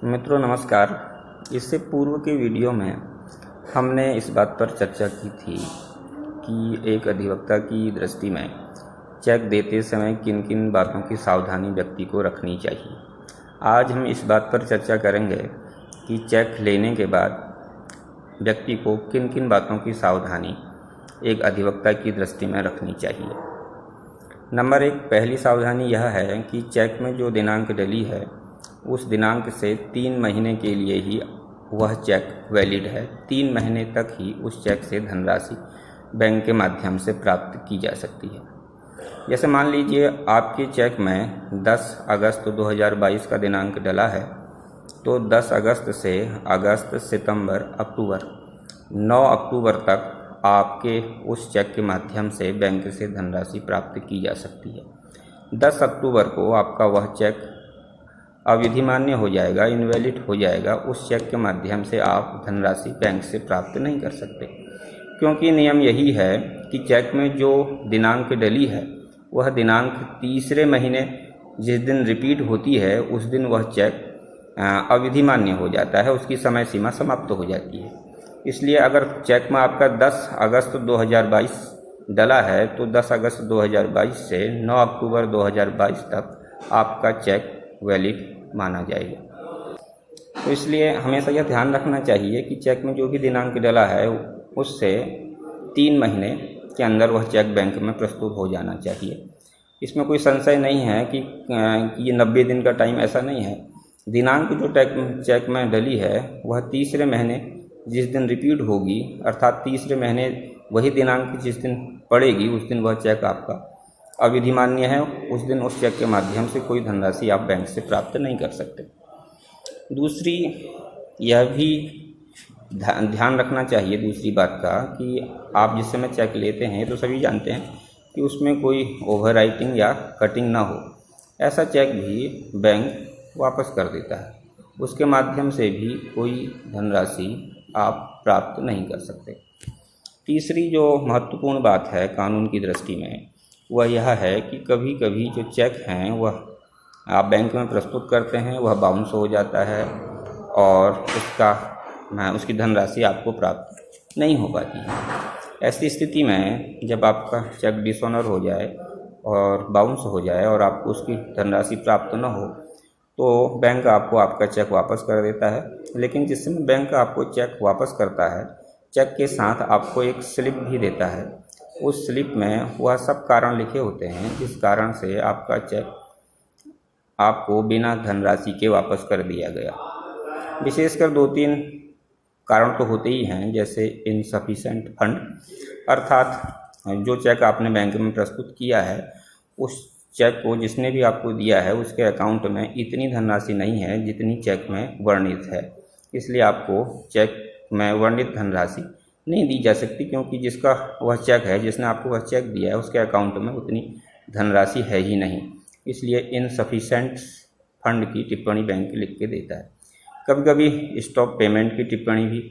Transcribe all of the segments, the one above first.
मित्रों नमस्कार। इससे पूर्व के वीडियो में हमने इस बात पर चर्चा की थी कि एक अधिवक्ता की दृष्टि में चेक देते समय किन किन बातों की सावधानी व्यक्ति को रखनी चाहिए। आज हम इस बात पर चर्चा करेंगे कि चेक लेने के बाद व्यक्ति को किन किन बातों की सावधानी एक अधिवक्ता की दृष्टि में रखनी चाहिए। नंबर 1, पहली सावधानी यह है कि चेक में जो दिनांक डली है उस दिनांक से 3 महीने के लिए ही वह चेक वैलिड है। 3 महीने तक ही उस चेक से धनराशि बैंक के माध्यम से प्राप्त की जा सकती है। जैसे मान लीजिए आपके चेक में 10 अगस्त 2022 का दिनांक डला है, तो 10 अगस्त से अगस्त, सितंबर, अक्टूबर, 9 अक्टूबर तक आपके उस चेक के माध्यम से बैंक से धनराशि प्राप्त की जा सकती है। 10 अक्टूबर को आपका वह चेक अविधिमान्य हो जाएगा, इनवैलिड हो जाएगा। उस चेक के माध्यम से आप धनराशि बैंक से प्राप्त नहीं कर सकते, क्योंकि नियम यही है कि चेक में जो दिनांक डली है वह दिनांक तीसरे महीने जिस दिन रिपीट होती है उस दिन वह चेक अविधिमान्य हो जाता है, उसकी समय सीमा समाप्त हो जाती है। इसलिए अगर चेक में आपका 10 अगस्त 2022 डला है तो 10 अगस्त 2022 से 9 अक्टूबर 2022 तक आपका चेक वैलिड माना जाएगा। तो इसलिए हमेशा यह ध्यान रखना चाहिए कि चेक में जो भी दिनांक डला है उससे 3 महीने के अंदर वह चेक बैंक में प्रस्तुत हो जाना चाहिए। इसमें कोई संशय नहीं है कि ये 90 दिन का टाइम, ऐसा नहीं है। दिनांक जो चेक में डली है वह तीसरे महीने जिस दिन रिपीट होगी, अर्थात तीसरे महीने वही दिनांक जिस दिन पड़ेगी उस दिन वह चेक आपका अविधिमान्य है। उस दिन उस चेक के माध्यम से कोई धनराशि आप बैंक से प्राप्त नहीं कर सकते। दूसरी, यह भी ध्यान रखना चाहिए दूसरी बात का कि आप जिस समय चेक लेते हैं तो सभी जानते हैं कि उसमें कोई ओवरराइटिंग या कटिंग ना हो। ऐसा चेक भी बैंक वापस कर देता है, उसके माध्यम से भी कोई धनराशि आप प्राप्त नहीं कर सकते। तीसरी जो महत्वपूर्ण बात है कानून की दृष्टि में वह यह है कि कभी कभी जो चेक हैं वह आप बैंक में प्रस्तुत करते हैं, वह बाउंस हो जाता है और उसकी धनराशि आपको प्राप्त नहीं हो पाती है। ऐसी स्थिति में जब आपका चेक डिसऑनर हो जाए और बाउंस हो जाए और आपको उसकी धनराशि प्राप्त न हो तो बैंक आपको आपका चेक वापस कर देता है। लेकिन जिस समय बैंक आपको चेक वापस करता है, चेक के साथ आपको एक स्लिप भी देता है। उस स्लिप में वह सब कारण लिखे होते हैं जिस कारण से आपका चेक आपको बिना धनराशि के वापस कर दिया गया। विशेषकर 2-3 कारण तो होते ही हैं, जैसे इनसफिशेंट फंड, अर्थात जो चेक आपने बैंक में प्रस्तुत किया है उस चेक को जिसने भी आपको दिया है उसके अकाउंट में इतनी धनराशि नहीं है जितनी चेक में वर्णित है। इसलिए आपको चेक में वर्णित धनराशि नहीं दी जा सकती, क्योंकि जिसका वह चेक है, जिसने आपको वह चेक दिया है उसके अकाउंट में उतनी धनराशि है ही नहीं। इसलिए इनसफिशेंट फंड की टिप्पणी बैंक लिख के देता है। कभी कभी स्टॉप पेमेंट की टिप्पणी भी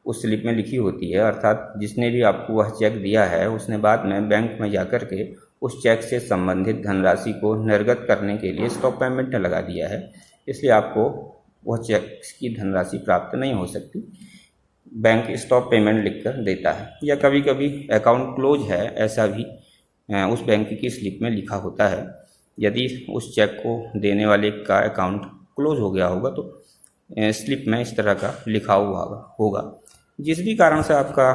उस स्लिप में लिखी होती है, अर्थात जिसने भी आपको वह चेक दिया है उसने बाद में बैंक में जाकर के उस चेक से संबंधित धनराशि को निर्गत करने के लिए स्टॉप पेमेंट लगा दिया है। इसलिए आपको वह चेक की धनराशि प्राप्त नहीं हो सकती, बैंक स्टॉप पेमेंट लिखकर देता है। या कभी कभी अकाउंट क्लोज है, ऐसा भी उस बैंक की स्लिप में लिखा होता है। यदि उस चेक को देने वाले का अकाउंट क्लोज हो गया होगा तो स्लिप में इस तरह का लिखा हुआ होगा। जिस भी कारण से आपका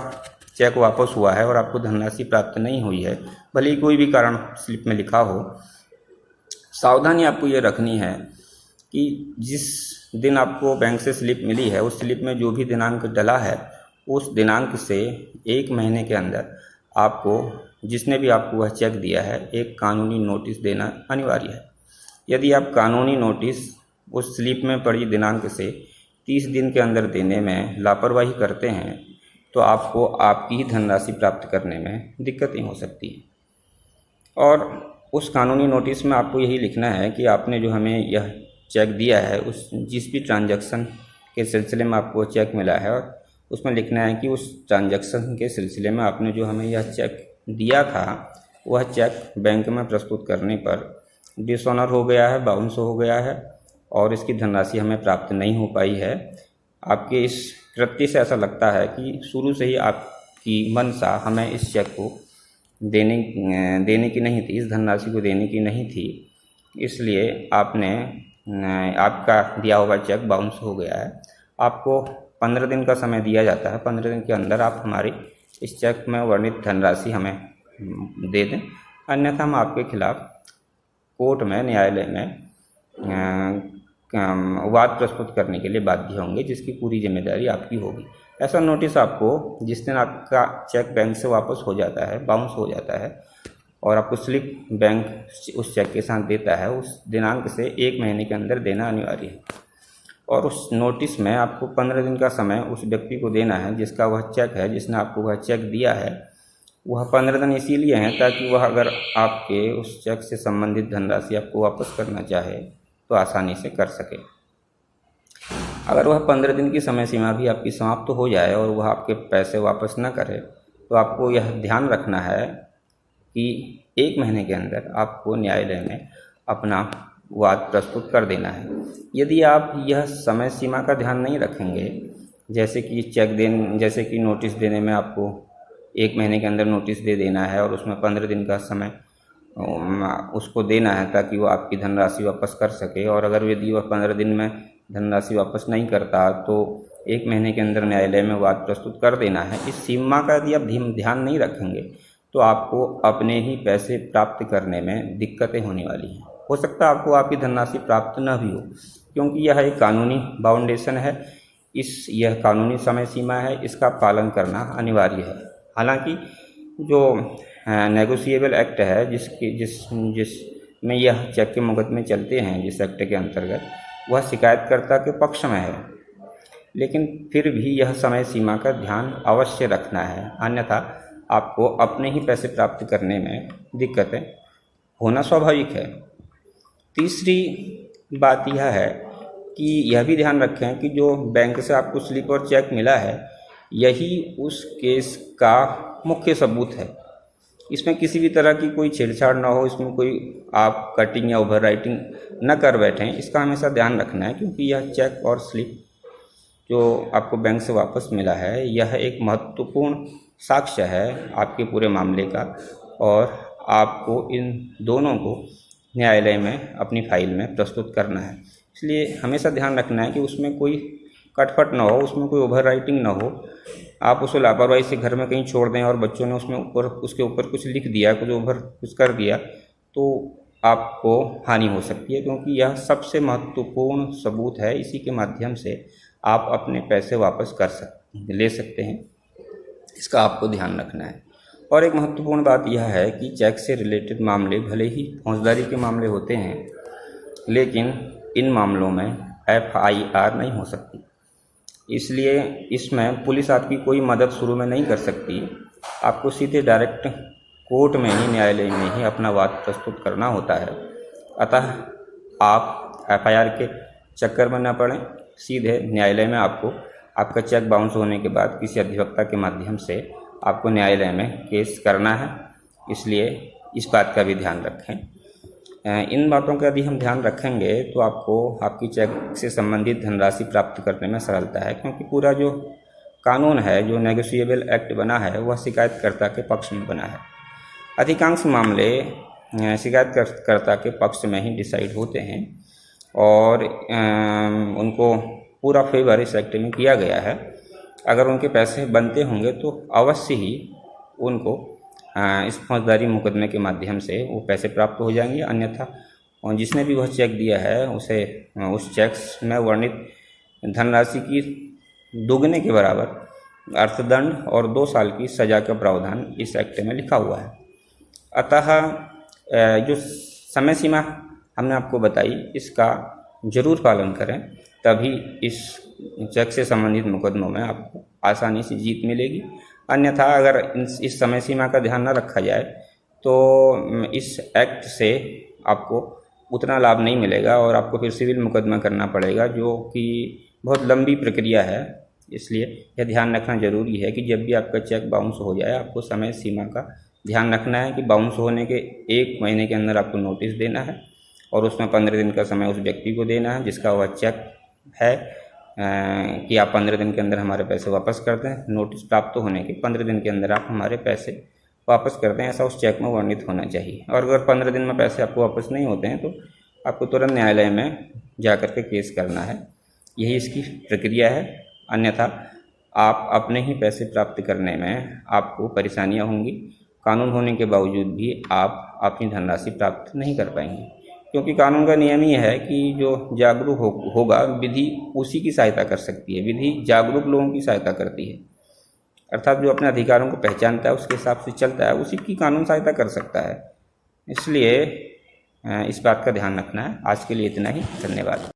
चेक वापस हुआ है और आपको धनराशि प्राप्त नहीं हुई है, भले ही कोई भी कारण स्लिप में लिखा हो, सावधानी आपको ये रखनी है कि जिस दिन आपको बैंक से स्लिप मिली है उस स्लिप में जो भी दिनांक डला है उस दिनांक से 1 महीने के अंदर आपको, जिसने भी आपको वह चेक दिया है, एक कानूनी नोटिस देना अनिवार्य है। यदि आप कानूनी नोटिस उस स्लिप में पड़ी दिनांक से 30 दिन के अंदर देने में लापरवाही करते हैं तो आपको आपकी ही धनराशि प्राप्त करने में दिक्कतें हो सकती हैं। और उस कानूनी नोटिस में आपको यही लिखना है कि आपने जो हमें यह चेक दिया है उस जिस भी ट्रांजैक्शन के सिलसिले में आपको चेक मिला है, और उसमें लिखना है कि उस ट्रांजैक्शन के सिलसिले में आपने जो हमें यह चेक दिया था वह चेक बैंक में प्रस्तुत करने पर डिसऑनर हो गया है, बाउंस हो गया है और इसकी धनराशि हमें प्राप्त नहीं हो पाई है। आपके इस कृत्य से ऐसा लगता है कि शुरू से ही आपकी मंशा हमें इस चेक को देने की नहीं थी, इस धनराशि को देने की नहीं थी, इसलिए आपका दिया हुआ चेक बाउंस हो गया है। आपको 15 दिन का समय दिया जाता है। 15 दिन के अंदर आप हमारी इस चेक में वर्णित धनराशि हमें दे दें, अन्यथा हम आपके खिलाफ कोर्ट में, न्यायालय में वाद प्रस्तुत करने के लिए बाध्य होंगे, जिसकी पूरी जिम्मेदारी आपकी होगी। ऐसा नोटिस आपको जिस दिन आपका चेक बैंक से वापस हो जाता है, बाउंस हो जाता है, और आपको स्लिप बैंक उस चेक के साथ देता है, उस दिनांक से 1 महीने के अंदर देना अनिवार्य है। और उस नोटिस में आपको 15 दिन का समय उस व्यक्ति को देना है जिसका वह चेक है, जिसने आपको वह चेक दिया है। वह 15 दिन इसीलिए हैं ताकि वह अगर आपके उस चेक से संबंधित धनराशि आपको वापस करना चाहे तो आसानी से कर सके। अगर वह 15 दिन की समय सीमा भी आपकी समाप्त हो जाए और वह आपके पैसे वापस न करे तो आपको यह ध्यान रखना है कि 1 महीने के अंदर आपको न्यायालय में अपना वाद प्रस्तुत कर देना है। यदि आप यह समय सीमा का ध्यान नहीं रखेंगे, जैसे कि नोटिस देने में आपको 1 महीने के अंदर नोटिस दे देना है और उसमें 15 दिन का समय उसको देना है ताकि वो आपकी धनराशि वापस कर सके, और अगर यदि वह 15 दिन में धनराशि वापस नहीं करता तो 1 महीने के अंदर न्यायालय में वाद प्रस्तुत कर देना है। इस सीमा का यदि आप ध्यान नहीं रखेंगे तो आपको अपने ही पैसे प्राप्त करने में दिक्कतें होने वाली हैं। हो सकता है आपको आपकी धनराशि प्राप्त न भी हो, क्योंकि यह एक कानूनी बाउंडेशन है, यह कानूनी समय सीमा है, इसका पालन करना अनिवार्य है। हालांकि जो नेगोशिएबल एक्ट है जिसमें यह चेक के मुकदमे चलते हैं, जिस एक्ट के अंतर्गत, वह शिकायतकर्ता के पक्ष में है, लेकिन फिर भी यह समय सीमा का ध्यान अवश्य रखना है, अन्यथा आपको अपने ही पैसे प्राप्त करने में दिक्कतें होना स्वाभाविक है। तीसरी बात यह है कि यह भी ध्यान रखें कि जो बैंक से आपको स्लिप और चेक मिला है, यही उस केस का मुख्य सबूत है। इसमें किसी भी तरह की कोई छेड़छाड़ ना हो, इसमें कोई आप कटिंग या ओवर राइटिंग न कर बैठें, इसका हमेशा ध्यान रखना है, क्योंकि यह चेक और स्लिप जो आपको बैंक से वापस मिला है, यह एक महत्वपूर्ण साक्ष्य है आपके पूरे मामले का, और आपको इन दोनों को न्यायालय में अपनी फाइल में प्रस्तुत करना है। इसलिए हमेशा ध्यान रखना है कि उसमें कोई कटपट ना हो, उसमें कोई ओवर राइटिंग ना हो। आप उसे लापरवाही से घर में कहीं छोड़ दें और बच्चों ने उसके ऊपर कुछ लिख दिया, कुछ कर दिया, तो आपको हानि हो सकती है, क्योंकि यह सबसे महत्वपूर्ण सबूत है। इसी के माध्यम से आप अपने पैसे वापस ले सकते हैं, इसका आपको ध्यान रखना है। और एक महत्वपूर्ण बात यह है कि चेक से रिलेटेड मामले भले ही फौजदारी के मामले होते हैं, लेकिन इन मामलों में FIR नहीं हो सकती, इसलिए इसमें पुलिस आपकी कोई मदद शुरू में नहीं कर सकती। आपको सीधे डायरेक्ट कोर्ट में ही, न्यायालय में ही अपना वाद प्रस्तुत करना होता है। अतः आप FIR के चक्कर में न पड़ें, सीधे न्यायालय में आपको आपका चेक बाउंस होने के बाद किसी अधिवक्ता के माध्यम से आपको न्यायालय में केस करना है, इसलिए इस बात का भी ध्यान रखें। इन बातों का यदि हम ध्यान रखेंगे तो आपको आपकी चेक से संबंधित धनराशि प्राप्त करने में सरलता है, क्योंकि पूरा जो कानून है, जो नेगोशिएबल एक्ट बना है, वह शिकायतकर्ता के पक्ष में बना है। अधिकांश मामले शिकायतकर्ता के पक्ष में ही डिसाइड होते हैं और उनको पूरा फेवर इस एक्ट में किया गया है। अगर उनके पैसे बनते होंगे तो अवश्य ही उनको इस फौजदारी मुकदमे के माध्यम से वो पैसे प्राप्त हो जाएंगे, अन्यथा जिसने भी वह चेक दिया है उसे उस चेक में वर्णित धनराशि की दुगने के बराबर अर्थदंड और 2 साल की सज़ा का प्रावधान इस एक्ट में लिखा हुआ है। अतः जो समय सीमा हमने आपको बताई, इसका जरूर पालन करें, तभी इस चेक से संबंधित मुकदमों में आपको आसानी से जीत मिलेगी। अन्यथा अगर इस समय सीमा का ध्यान न रखा जाए तो इस एक्ट से आपको उतना लाभ नहीं मिलेगा और आपको फिर सिविल मुकदमा करना पड़ेगा, जो कि बहुत लंबी प्रक्रिया है। इसलिए यह ध्यान रखना जरूरी है कि जब भी आपका चेक बाउंस हो जाए, आपको समय सीमा का ध्यान रखना है कि बाउंस होने के 1 महीने के अंदर आपको नोटिस देना है और उसमें 15 दिन का समय उस व्यक्ति को देना है जिसका वह चेक है कि आप 15 दिन के अंदर हमारे पैसे वापस कर दें। नोटिस प्राप्त होने के 15 दिन के अंदर आप हमारे पैसे वापस कर दें, ऐसा उस चेक में वर्णित होना चाहिए। और अगर 15 दिन में पैसे आपको वापस नहीं होते हैं तो आपको तुरंत न्यायालय में जा कर के केस करना है। यही इसकी प्रक्रिया है, अन्यथा आप अपने ही पैसे प्राप्त करने में आपको परेशानियां होंगी। कानून होने के बावजूद भी आप अपनी धनराशि प्राप्त नहीं कर पाएंगे, क्योंकि कानून का नियम ही है कि जो जागरूक होगा विधि उसी की सहायता कर सकती है। विधि जागरूक लोगों की सहायता करती है, अर्थात जो अपने अधिकारों को पहचानता है, उसके हिसाब से चलता है, उसी की कानून सहायता कर सकता है। इसलिए इस बात का ध्यान रखना है। आज के लिए इतना ही, धन्यवाद।